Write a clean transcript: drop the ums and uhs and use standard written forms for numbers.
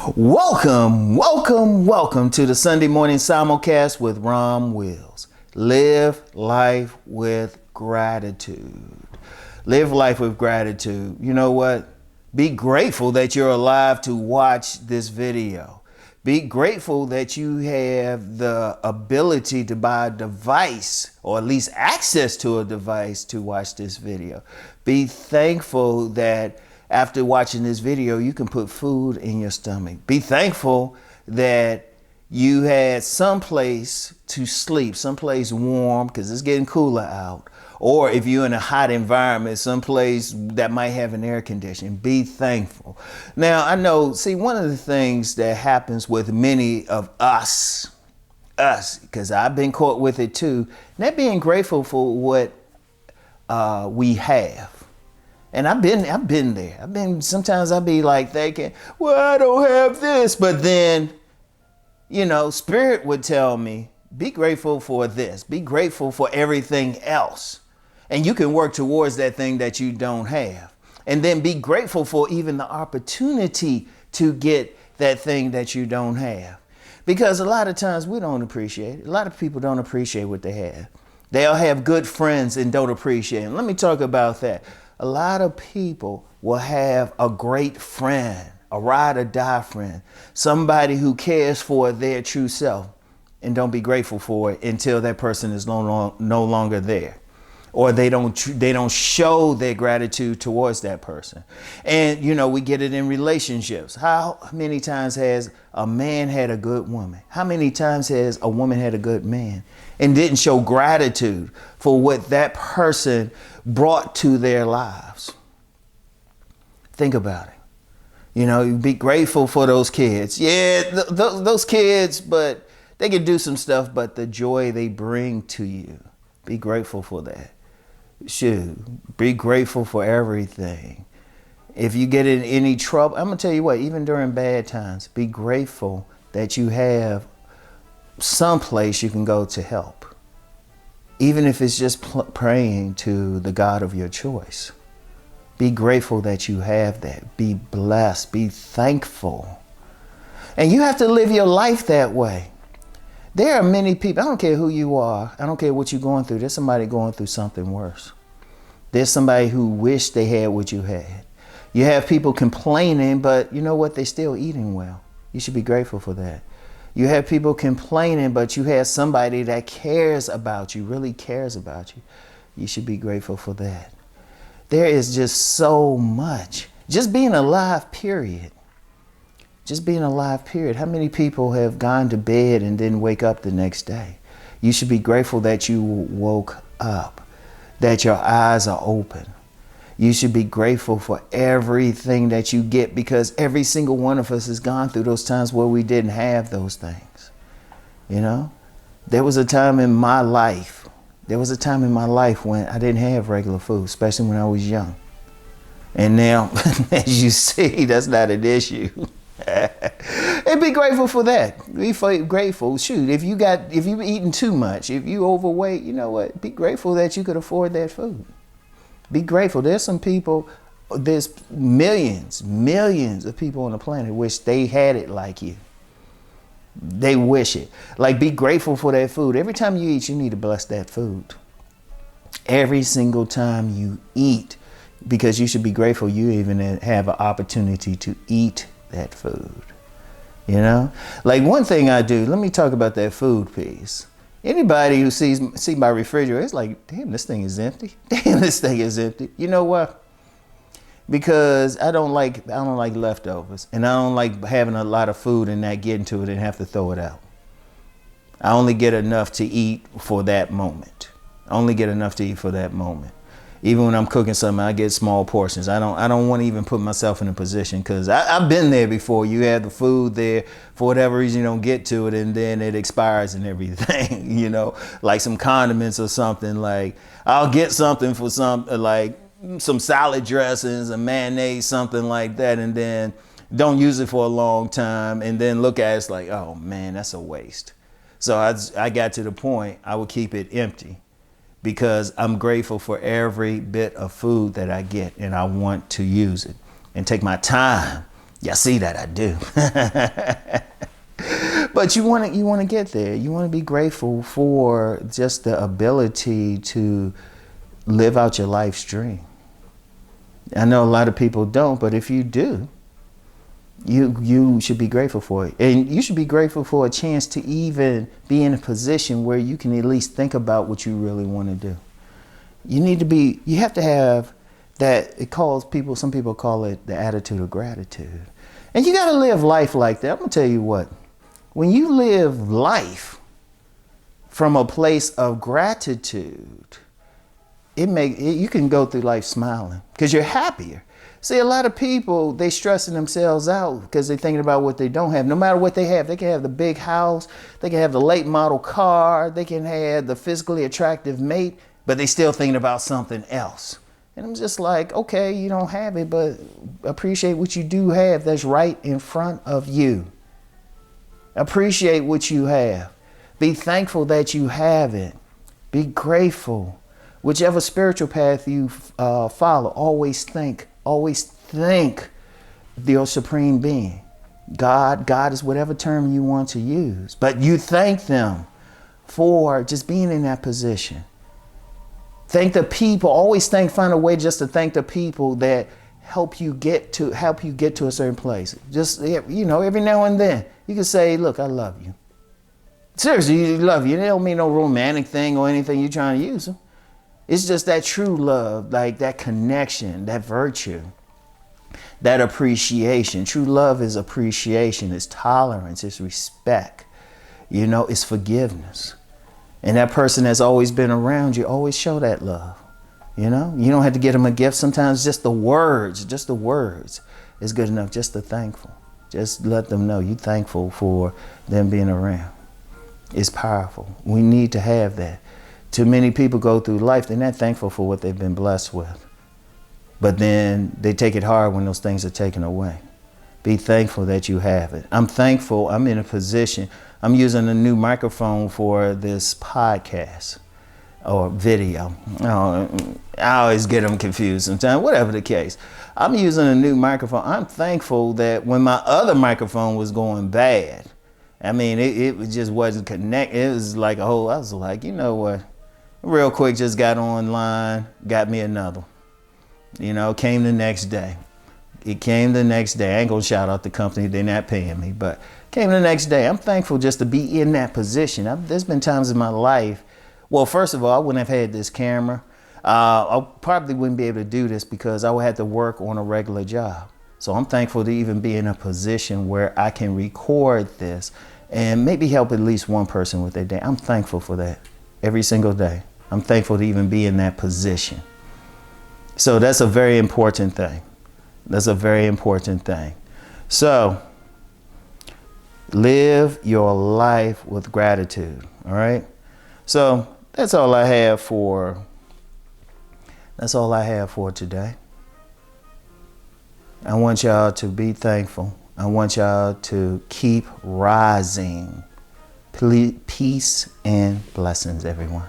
Welcome to the Sunday morning simulcast with Rom Wills. Live life with gratitude. Live life with gratitude. You know what? Be grateful that you're alive to watch this video. Be grateful that you have the ability to buy a device, or at least access to a device, to watch this video. Be thankful that after watching this video, you can put food in your stomach. Be thankful that you had some place to sleep, someplace warm, because it's getting cooler out. Or if you're in a hot environment, someplace that might have an air conditioning. Be thankful. Now, I know, see, one of the things that happens with many of us, because I've been caught with it too, not being grateful for what we have. And I've been there. Sometimes I'll be like thinking, well, I don't have this. But then, Spirit would tell me, be grateful for this. Be grateful for everything else. And you can work towards that thing that you don't have. And then be grateful for even the opportunity to get that thing that you don't have. Because a lot of times we don't appreciate it. A lot of people don't appreciate what they have. They'll have good friends and don't appreciate it. Let me talk about that. A lot of people will have a great friend, a ride or die friend, somebody who cares for their true self, and don't be grateful for it until that person is no longer there, or they don't show their gratitude towards that person. And we get it in relationships. How many times has a man had a good woman? How many times has a woman had a good man and didn't show gratitude for what that person brought to their lives? Think about it. Be grateful for those kids. Yeah, those kids, but they can do some stuff, but the joy they bring to you, be grateful for that. Shoot, be grateful for everything. If you get in any trouble, I'm gonna tell you what, even during bad times, be grateful that you have some place you can go to help. Even if it's just praying to the God of your choice. Be grateful that you have that. Be blessed. Be thankful. And you have to live your life that way. There are many people, I don't care who you are, I don't care what you're going through, there's somebody going through something worse. There's somebody who wished they had what you had. You have people complaining, but you know what? They're still eating well. You should be grateful for that. You have people complaining, but you have somebody that cares about you, really cares about you. You should be grateful for that. There is just so much. Just being alive, period. Just being alive, period. How many people have gone to bed and didn't wake up the next day? You should be grateful that you woke up, that your eyes are open. You should be grateful for everything that you get, because every single one of us has gone through those times where we didn't have those things. There was a time in my life when I didn't have regular food, especially when I was young. And now, as you see, that's not an issue. And be grateful for that. Be grateful. Shoot, if you're eating too much, if you overweight, you know what? Be grateful that you could afford that food. Be grateful. There's millions of people on the planet wish they had it like you. They wish it. Like, be grateful for that food. Every time you eat, you need to bless that food. Every single time you eat, because you should be grateful you even have an opportunity to eat that food. Like, one thing I do, let me talk about that food piece. Anybody who see my refrigerator, it's like, damn, this thing is empty. Damn, this thing is empty. You know what? Because I don't like leftovers, and I don't like having a lot of food and not getting to it and have to throw it out. I only get enough to eat for that moment. Even when I'm cooking something, I get small portions. I don't want to even put myself in a position, because I've been there before. You have the food there, for whatever reason you don't get to it, and then it expires and everything, like some condiments or something. Like, I'll get something for like some salad dressings, a mayonnaise, something like that, and then don't use it for a long time, and then look at it, it's like, oh man, that's a waste. So I got to the point I would keep it empty, because I'm grateful for every bit of food that I get, and I want to use it and take my time Y'all see that I do. But you want to get there. You want to be grateful for just the ability to live out your life's dream. I know a lot of people don't, but if you do, you should be grateful for it. And you should be grateful for a chance to even be in a position where you can at least think about what you really want to do. You have to have that, some people call it the attitude of gratitude. And you got to live life like that. I'm going to tell you what, when you live life from a place of gratitude, you can go through life smiling because you're happier. See, a lot of people, they stressing themselves out because they're thinking about what they don't have. No matter what they have, they can have the big house, they can have the late model car, they can have the physically attractive mate, but they still thinking about something else. And I'm just like, okay, you don't have it, but appreciate what you do have that's right in front of you. Appreciate what you have. Be thankful that you have it. Be grateful. Whichever spiritual path you follow, always think your supreme being. God is whatever term you want to use, but you thank them for just being in that position. Thank the people, find a way just to thank the people that help you get to a certain place. Just, every now and then you can say, look, I love you. Seriously, you love you. It don't mean no romantic thing or anything you're trying to use them. It's just that true love, like that connection, that virtue, that appreciation. True love is appreciation, it's tolerance, it's respect, it's forgiveness. And that person that's always been around you, always show that love. You don't have to get them a gift. Sometimes just the words is good enough, just to thankful. Just let them know you're thankful for them being around. It's powerful. We need to have that. Too many people go through life, they're not thankful for what they've been blessed with. But then they take it hard when those things are taken away. Be thankful that you have it. I'm thankful I'm in a position. I'm using a new microphone for this podcast or video. I always get them confused sometimes, whatever the case. I'm using a new microphone. I'm thankful that when my other microphone was going bad, it just wasn't connected. It was like I was like, you know what? Real quick, just got online, got me another. Came the next day. It came the next day. I ain't gonna shout out the company, they're not paying me, but came the next day. I'm thankful just to be in that position. There's been times in my life, well, first of all, I wouldn't have had this camera. I probably wouldn't be able to do this because I would have to work on a regular job. So I'm thankful to even be in a position where I can record this and maybe help at least one person with their day. I'm thankful for that every single day. I'm thankful to even be in that position. So that's a very important thing. That's a very important thing. So live your life with gratitude. All right. So that's all I have for today. I want y'all to be thankful. I want y'all to keep rising. Peace and blessings, everyone.